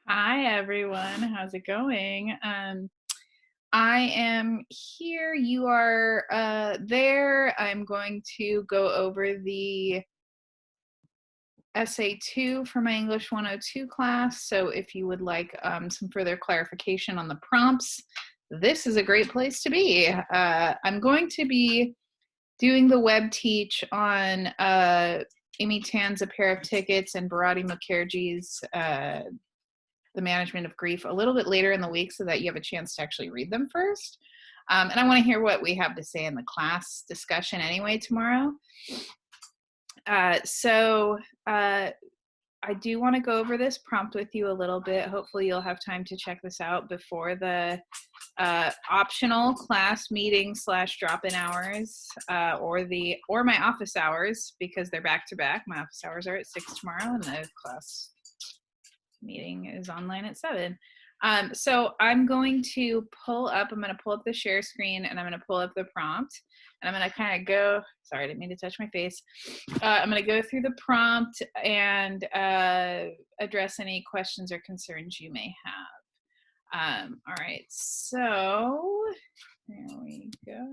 Hi everyone, how's it going? I am here. You are there. I'm going to go over the essay 2 for my English 102 class. So if you would like some further clarification on the prompts, this is a great place to be. I'm going to be doing the web teach on Amy Tan's A Pair of Tickets and Bharati Mukherjee's The Management of Grief a little bit later in the week so that you have a chance to actually read them first. And I want to hear what we have to say in the class discussion anyway tomorrow. I do want to go over this prompt with you a little bit. Hopefully you'll have time to check this out before the optional class meeting / drop-in hours or my office hours, because they're back to back. My office hours are at 6 tomorrow and the class meeting is online at 7. So I'm going to pull up the share screen and I'm going to pull up the prompt and I'm going to kind of go, sorry, I didn't mean to touch my face. I'm going to go through the prompt and address any questions or concerns you may have. All right, so there we go.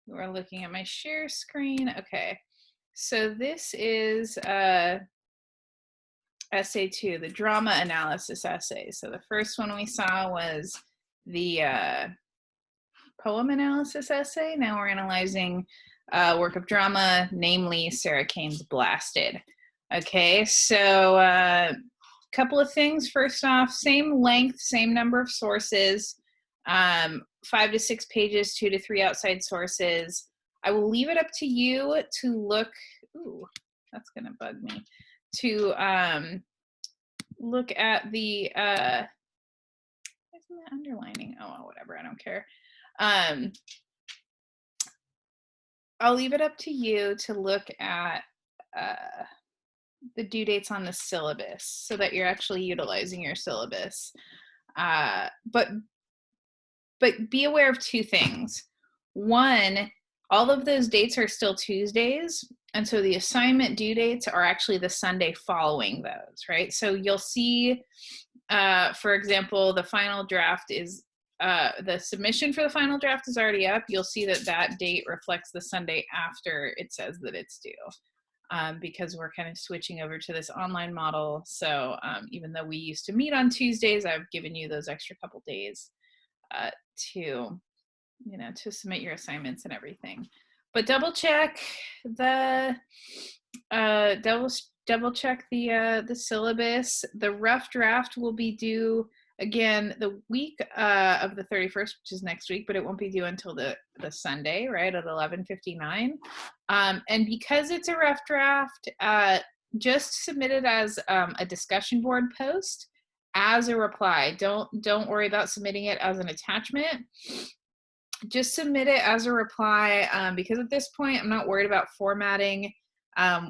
We're looking at my share screen. Okay, so this is essay 2, the drama analysis essay. So the first one we saw was the poem analysis essay. Now we're analyzing work of drama, namely Sarah Kane's Blasted. Okay, so a couple of things. First off, same length, same number of sources, 5 to 6 pages, 2 to 3 outside sources. I will leave it up to you to look, ooh, that's gonna bug me, to look at the isn't that underlining? Oh, whatever, I don't care. I'll leave it up to you to look at the due dates on the syllabus so that you're actually utilizing your syllabus. But be aware of 2 things. One, all of those dates are still Tuesdays, and so the assignment due dates are actually the Sunday following those, right? So you'll see, for example, the final draft is, the submission for the final draft is already up. You'll see that that date reflects the Sunday after it says that it's due, because we're kind of switching over to this online model. So even though we used to meet on Tuesdays, I've given you those extra couple days to submit your assignments and everything. But double check the syllabus. The rough draft will be due again the week of the 31st, which is next week, but it won't be due until the Sunday, right, at 11:59. And because it's a rough draft, just submit it as a discussion board post as a reply. Don't worry about submitting it as an attachment. Just submit it as a reply, because at this point I'm not worried about formatting.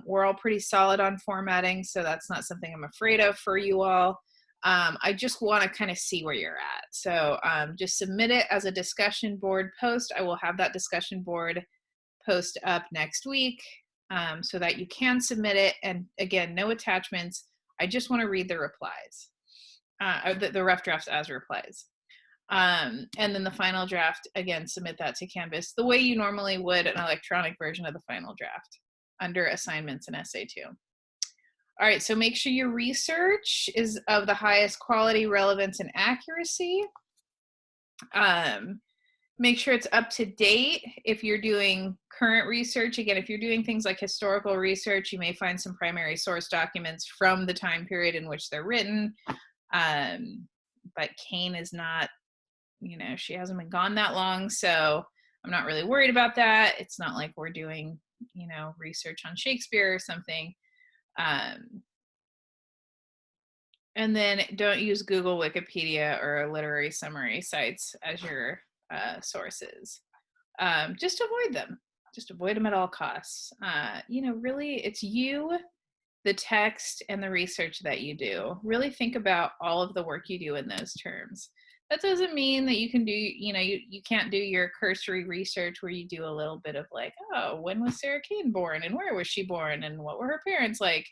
We're all pretty solid on formatting, so that's not something I'm afraid of for you all. I just want to kind of see where you're at. So just submit it as a discussion board post. I will have that discussion board post up next week, so that you can submit it. And again, no attachments. I just want to read the replies, the rough drafts as replies. And then the final draft, again, submit that to Canvas the way you normally would an electronic version of the final draft under assignments and essay 2. All right, so make sure your research is of the highest quality, relevance, and accuracy. Make sure it's up to date. If you're doing current research, again, if you're doing things like historical research, you may find some primary source documents from the time period in which they're written. But Kane is not, she hasn't been gone that long, so I'm not really worried about that. It's not like we're doing, research on Shakespeare or something. And then don't use Google, Wikipedia, or literary summary sites as your sources. Just avoid them. Just avoid them at all costs. Really, it's you, the text, and the research that you do. Really think about all of the work you do in those terms. That doesn't mean that you can do, you can't do your cursory research where you do a little bit of like, oh, when was Sarah Kane born and where was she born and what were her parents like?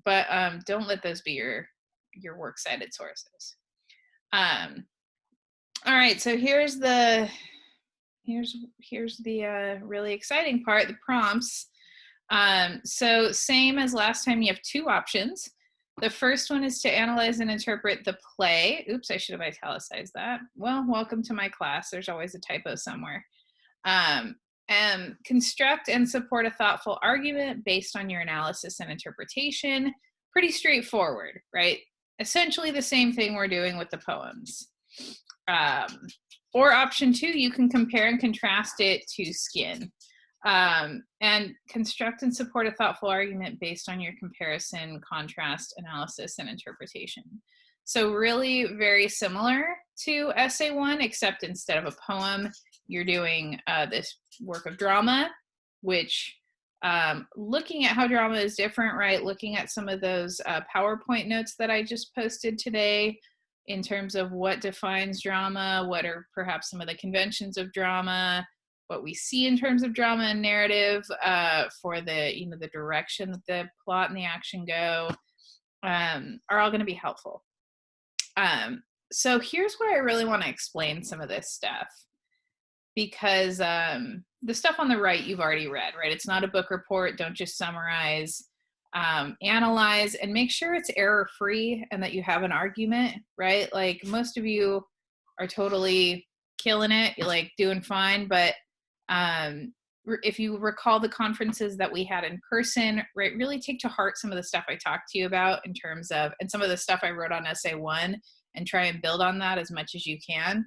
But don't let those be your works cited sources. All right, so here's the really exciting part, the prompts. So same as last time, you have two options. The first one is to analyze and interpret the play. Oops, I should have italicized that. Well, welcome to my class. There's always a typo somewhere. And construct and support a thoughtful argument based on your analysis and interpretation. Pretty straightforward, right? Essentially the same thing we're doing with the poems. Or option two, you can compare and contrast it to Skin. And construct and support a thoughtful argument based on your comparison, contrast, analysis, and interpretation. So really very similar to essay one, except instead of a poem, you're doing this work of drama, which looking at how drama is different, right? Looking at some of those PowerPoint notes that I just posted today in terms of what defines drama, what are perhaps some of the conventions of drama, what we see in terms of drama and narrative for the direction that the plot and the action go, are all going to be helpful. So here's where I really want to explain some of this stuff, because the stuff on the right you've already read, right? It's not a book report. Don't just summarize. Analyze and make sure it's error-free and that you have an argument, right? Like most of you are totally killing it, you're like doing fine, but if you recall the conferences that we had in person, right, really take to heart some of the stuff I talked to you about in terms of, and some of the stuff I wrote on essay one, and try and build on that as much as you can.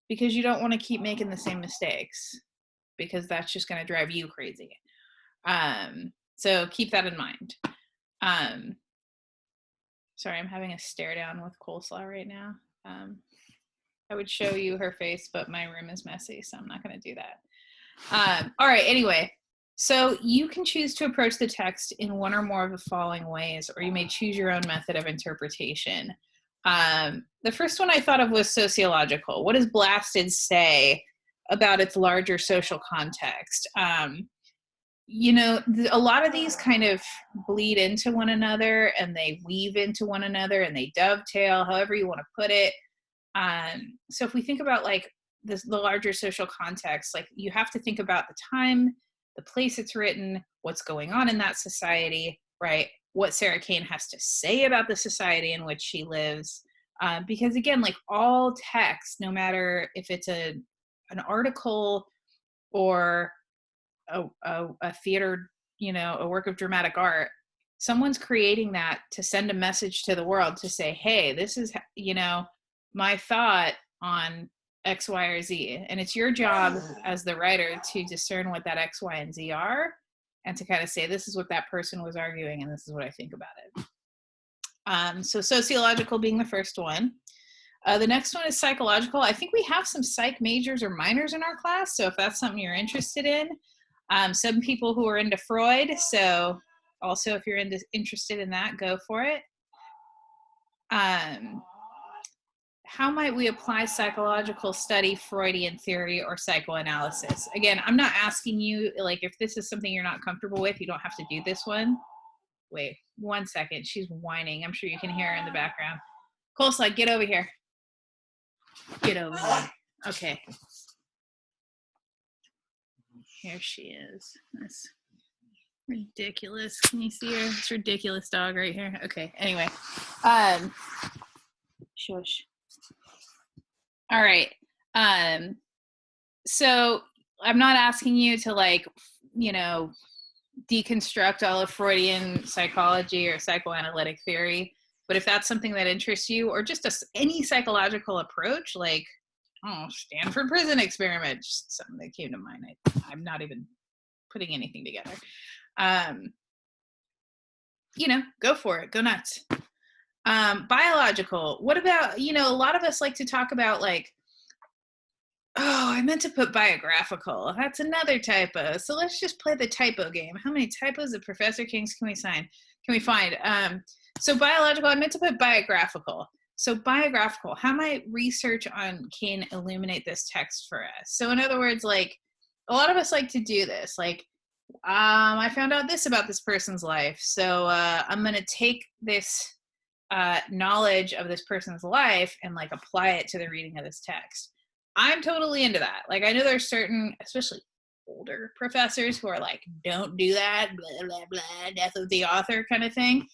Because you don't want to keep making the same mistakes, because that's just going to drive you crazy. So keep that in mind. Sorry, I'm having a stare down with coleslaw right now. I would show you her face, but my room is messy, so I'm not going to do that. All right, anyway, so you can choose to approach the text in one or more of the following ways, or you may choose your own method of interpretation. The first one I thought of was sociological. What does Blasted say about its larger social context? A lot of these kind of bleed into one another, and they weave into one another, and they dovetail, however you want to put it. So if we think about like the larger social context, like you have to think about the time, the place it's written, what's going on in that society, right? What Sarah Kane has to say about the society in which she lives. Because again, like all text, no matter if it's an article or a theater, a work of dramatic art, someone's creating that to send a message to the world to say, hey, this is, my thought on X, Y, or Z. And it's your job as the writer to discern what that X, Y, and Z are, and to kind of say, this is what that person was arguing, and this is what I think about it. So sociological being the first one. The next one is psychological. I think we have some psych majors or minors in our class, so if that's something you're interested in. Some people who are into Freud, so also if you're interested in that, go for it. How might we apply psychological study, Freudian theory, or psychoanalysis? Again, I'm not asking you, like, if this is something you're not comfortable with, you don't have to do this one. Wait, 1 second. She's whining. I'm sure you can hear her in the background. Coleslaw, get over here. Get over here. Okay. Here she is. That's ridiculous. Can you see her? It's ridiculous dog right here. Okay, anyway. Shush. All right. So I'm not asking you to deconstruct all of Freudian psychology or psychoanalytic theory, but if that's something that interests you, or just any psychological approach, like, Stanford prison experiment, just something that came to mind. I'm not even putting anything together. Go for it. Go nuts. Biological. What about, a lot of us like to talk about I meant to put biographical. That's another typo. So let's just play the typo game. How many typos of Professor King's can we find? So biological, I meant to put biographical. So biographical, how might research on Kane illuminate this text for us? So in other words, a lot of us like to do this. I found out this about this person's life. So I'm going to take this knowledge of this person's life and like apply it to the reading of this text. I'm totally into that. Like, I know there's certain, especially older professors who are like, don't do that, blah, blah, blah, death of the author kind of thing.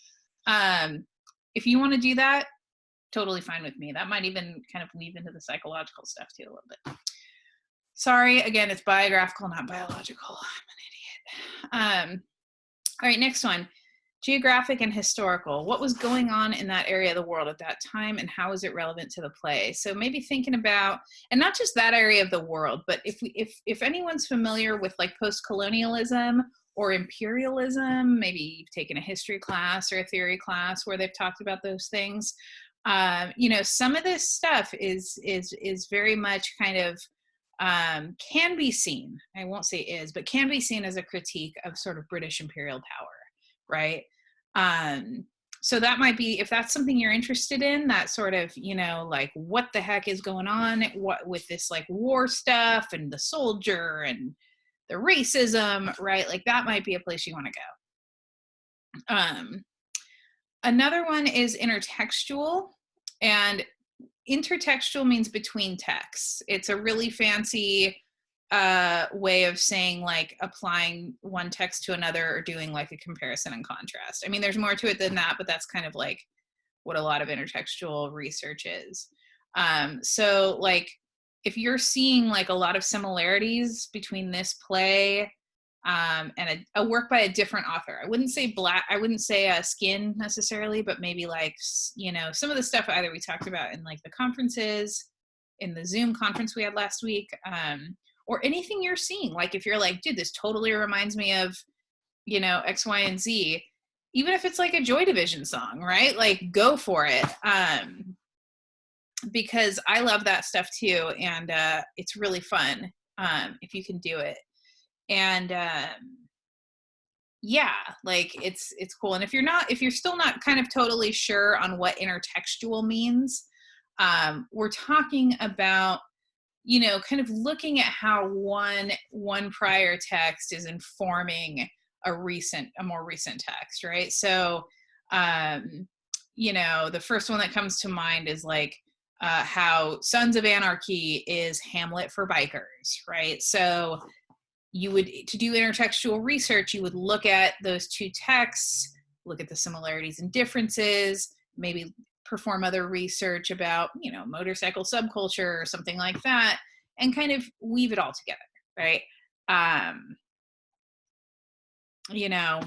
If you want to do that, totally fine with me. That might even kind of weave into the psychological stuff too a little bit. Sorry, again, it's biographical, not biological. I'm an idiot. All right, next one. Geographic and historical. What was going on in that area of the world at that time, and how is it relevant to the play? So maybe thinking about, and not just that area of the world, but if anyone's familiar with like post-colonialism or imperialism, maybe you've taken a history class or a theory class where they've talked about those things. You know, some of this stuff is very much kind of can be seen, I won't say is, but can be seen as a critique of sort of British imperial power, right? So that might be, if that's something you're interested in, that sort of, you know, like what the heck is going on what with this like war stuff and the soldier and the racism, right? Like that might be a place you want to go. Another one is intertextual, and intertextual means between texts. It's a really fancy way of saying like applying one text to another or doing like a comparison and contrast. I mean, there's more to it than that, but that's kind of like what a lot of intertextual research is. So like if you're seeing like a lot of similarities between this play and a work by a different author, I wouldn't say Skin necessarily, but maybe like, you know, some of the stuff either we talked about in like the conferences, in the Zoom conference we had last week, or anything you're seeing. Like if you're like, dude, this totally reminds me of, you know, X, Y, and Z, even if it's like a Joy Division song, right? Like go for it. Because I love that stuff too. And it's really fun if you can do it. And yeah, like it's cool. And if you're still not kind of totally sure on what intertextual means, we're talking about, you know, kind of looking at how one prior text is informing a more recent text, right? So you know, the first one that comes to mind is like how Sons of Anarchy is Hamlet for bikers, right? So you would, to do intertextual research, you would look at those two texts, look at the similarities and differences, maybe perform other research about, you know, motorcycle subculture or something like that, and kind of weave it all together, right? You know,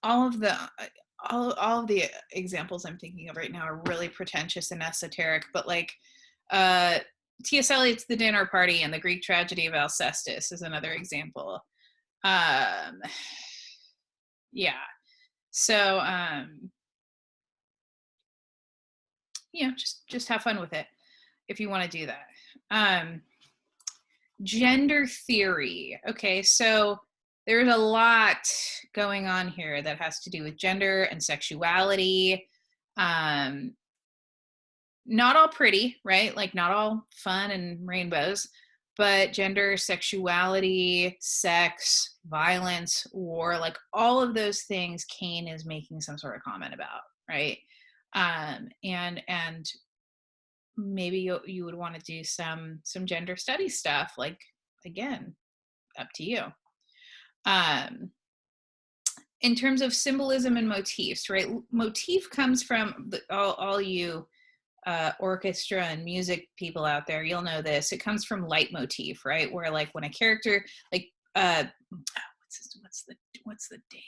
all of the examples I'm thinking of right now are really pretentious and esoteric, but like T.S. Eliot's The Dinner Party and the Greek Tragedy of Alcestis is another example. Yeah. So, you know, just have fun with it if you want to do that. Gender theory. Okay, so there's a lot going on here that has to do with gender and sexuality. Not all pretty, right? Like not all fun and rainbows, but gender, sexuality, sex, violence, war, like all of those things Kane is making some sort of comment about, right? And maybe you would want to do some gender study stuff, like, again, up to you. In terms of symbolism and motifs, right? Motif comes from all you orchestra and music people out there, you'll know this. It comes from leitmotif, right? Where like when a character, like what's the dang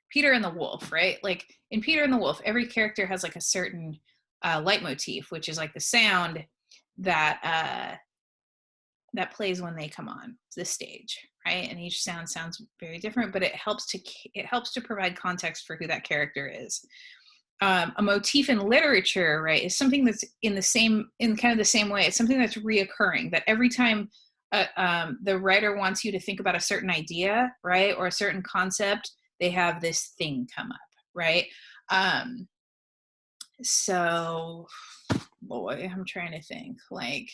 Peter and the Wolf, right? Like in Peter and the Wolf, every character has like a certain leitmotif, which is like the sound that that plays when they come on the stage, right? And each sound sounds very different, but it helps to provide context for who that character is. A motif in literature, right, is something that's in kind of the same way. It's something that's reoccurring, that every time the writer wants you to think about a certain idea, right, or a certain concept, they have this thing come up, right? So, boy, I'm trying to think, like,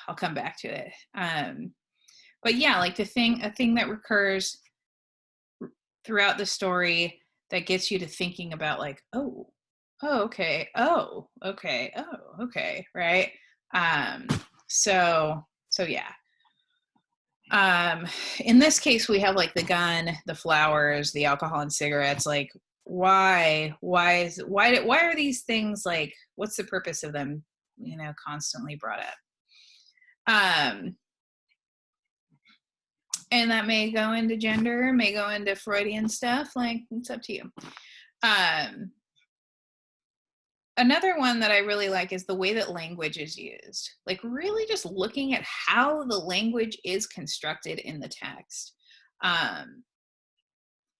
I'll come back to it. But yeah, like a thing that recurs throughout the story that gets you to thinking about like, okay, right? So yeah. In this case, we have like the gun, the flowers, the alcohol and cigarettes. Like, why are these things like, what's the purpose of them, constantly brought up? And that may go into gender, may go into Freudian stuff. Like, it's up to you. Another one that I really like is the way that language is used. Like, really just looking at how the language is constructed in the text.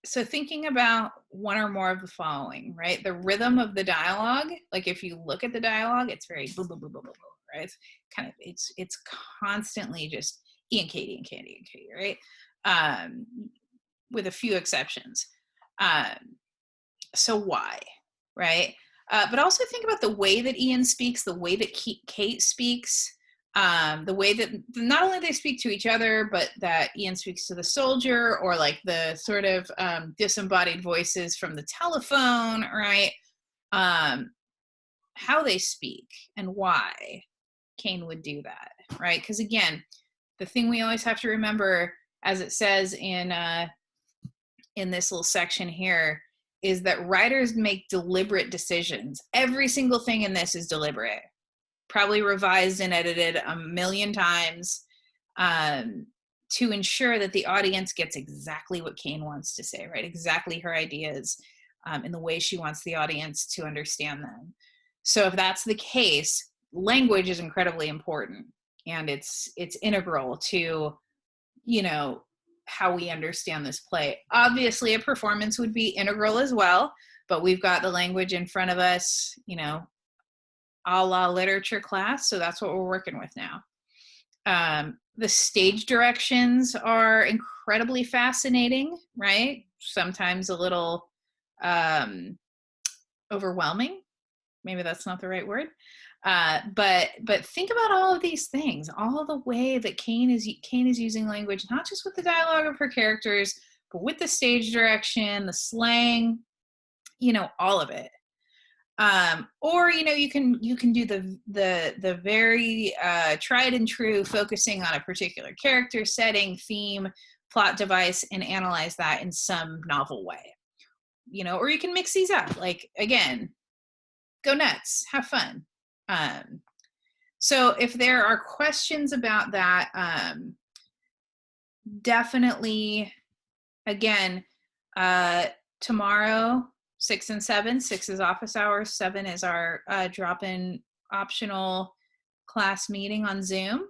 So thinking about one or more of the following, right? The rhythm of the dialogue. Like, if you look at the dialogue, it's very blah, blah, blah, blah, blah, right? It's kind of, it's constantly just E and Katie and Candy and Katie, right? With a few exceptions. So why, right? But also think about the way that Ian speaks, the way that Kate speaks, the way that not only they speak to each other, but that Ian speaks to the soldier, or like the sort of disembodied voices from the telephone, right? How they speak and why Kane would do that, right? Because again, the thing we always have to remember, as it says in this little section here, is that writers make deliberate decisions. Every single thing in this is deliberate, probably revised and edited a million times to ensure that the audience gets exactly what Kane wants to say, right? Exactly her ideas in the way she wants the audience to understand them. So if that's the case, language is incredibly important, and it's integral to, how we understand this play. Obviously, a performance would be integral as well, but we've got the language in front of us, a la literature class, so that's what we're working with now. The stage directions are incredibly fascinating, right? Sometimes a little overwhelming. Maybe that's not the right word. But think about all of these things, all of the way that Kane is using language, not just with the dialogue of her characters, but with the stage direction, the slang, all of it. Or you can do the very tried and true, focusing on a particular character, setting, theme, plot device, and analyze that in some novel way. Or you can mix these up. Like, again, go nuts, have fun. So if there are questions about that, definitely, again, tomorrow, 6 and 7, 6 is office hours, 7 is our drop-in optional class meeting on Zoom,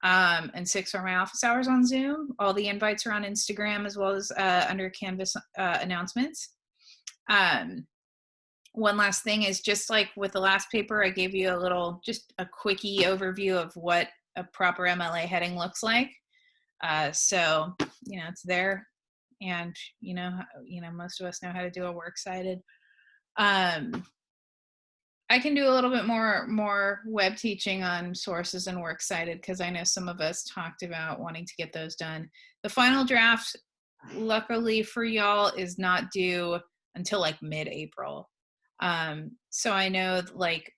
and 6 are my office hours on Zoom. All the invites are on Instagram, as well as under Canvas announcements. One last thing is, just like with the last paper, I gave you just a quickie overview of what a proper MLA heading looks like. So, it's there, and, most of us know how to do a works cited. I can do a little bit more web teaching on sources and works cited, because I know some of us talked about wanting to get those done. The final draft, luckily for y'all, is not due until like mid-April. So I know, like,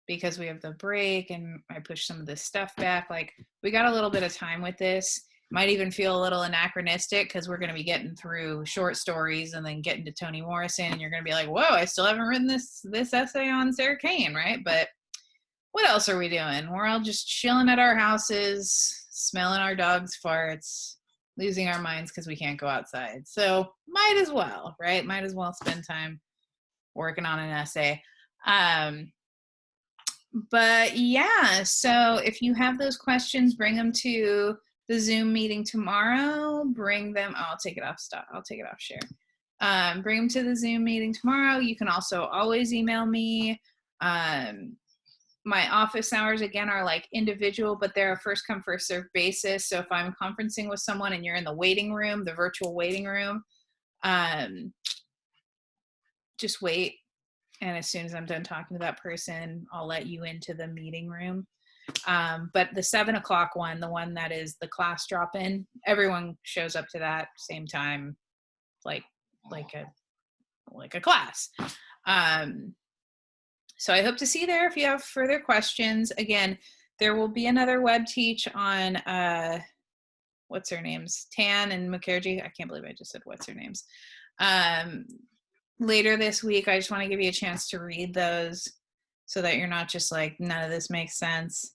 because we have the break and I pushed some of this stuff back, like, we got a little bit of time with this. Might even feel a little anachronistic, because we're going to be getting through short stories and then getting to Toni Morrison, and you're going to be like, whoa, I still haven't written this essay on Sarah Kane, right? But what else are we doing? We're all just chilling at our houses, smelling our dogs' farts, losing our minds because we can't go outside. So might as well, right? Might as well spend time working on an essay. But yeah, so if you have those questions, bring them to the Zoom meeting tomorrow. Bring them, I'll take it off share. Bring them to the Zoom meeting tomorrow. You can also always email me. My office hours, again, are like individual, but they're a first come, first serve basis. So if I'm conferencing with someone and you're in the waiting room, the virtual waiting room, just wait. And as soon as I'm done talking to that person, I'll let you into the meeting room. But the 7 o'clock one, the one that is the class drop-in, everyone shows up to that same time, like a class. So I hope to see you there if you have further questions. Again, there will be another web teach on what's her names, Tan and Mukherjee. I can't believe I just said what's her names. Later this week. I just want to give you a chance to read those so that you're not just like, none of this makes sense.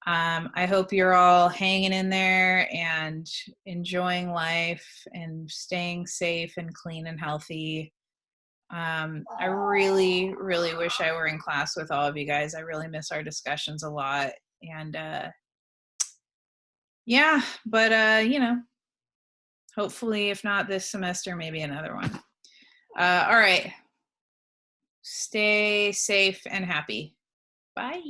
I hope you're all hanging in there and enjoying life and staying safe and clean and healthy. I really, really wish I were in class with all of you guys. I really miss our discussions a lot. And yeah, but you know, hopefully, if not this semester, maybe another one. All right. Stay safe and happy. Bye.